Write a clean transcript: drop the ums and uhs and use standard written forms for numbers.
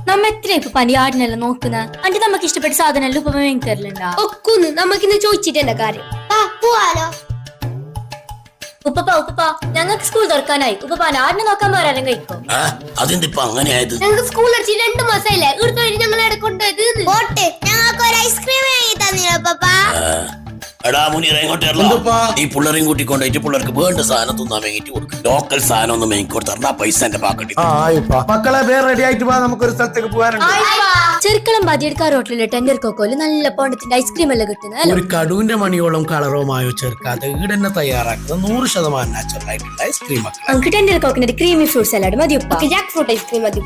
നമ്മ എത്ര ഇപ്പൊ പനിയാടിനെല്ലാം നോക്കുന്ന അന്റെ നമുക്ക് ഇഷ്ടപ്പെട്ട സാധനം ഉപ്പ വാങ്ങിക്കാറില്ല ഒക്കുന്നു നമുക്കിന്ന് ചോദിച്ചിട്ടെന്റെ കാര്യം പോവാലോ. ഉപ്പ ഞങ്ങൾക്ക് സ്കൂൾ തുറക്കാനായി ഉപ്പ ആടിനെ നോക്കാൻ പോരാനും കഴിക്കും. അതെന്തിപ്പോ അങ്ങനെയായത്? ഞങ്ങൾക്ക് സ്കൂൾ അടിച്ച് 2 മാസമായില്ലേ ഇവിടുത്തെ ഞങ്ങൾ ഇവിടെ കൊണ്ടുപോയത്. ഞങ്ങൾക്ക് ഒരു ഐസ്ക്രീം വാങ്ങി തന്നില്ല പപ്പാ. എടാ മുനീറ ഇങ്ങോട്ട് ഈ പിള്ളേരെയും കൂട്ടിക്കൊണ്ടായിട്ട് പിള്ളേർക്ക് വേണ്ട സാധനം തിന്നാൻ വേണ്ടിട്ട് കൊടുക്കും. ലോക്കൽ സാധനം ഒന്നും വാങ്ങി കൊടുത്താ പൈസ എന്റെ പാക്കട്ടി. മക്കളെ വേറെ റെഡി ആയിട്ട് പോവാ, നമുക്കൊരു സ്ഥലത്തേക്ക് പോകാനുണ്ട്. ചെറുക്കളം ബദിയെടുക്കാർ ഹോട്ടലിലെ ടെൻഡർ കോക്കോല് നല്ല പോണ്ടത്തിന്റെ ഐസ്ക്രീം എല്ലാം കിട്ടുന്നത്. ഒരു കടുവിന്റെ മണിയോളം കളറുമായോ ചേർക്കാതെ ഈടന്നെ തയ്യാറാക്കുന്ന 100% നാച്ചുറൽ ആയിട്ടുള്ള ഐസ്ക്രീം. നമുക്ക് ടെൻഡർ കോക്കിന്റെ ക്രീമി ഫ്രൂട്ട് സലാഡ് മതി ഉപ്പ. ജാക്ക് ഫ്രൂട്ട് ഐസ്ക്രീം മതി.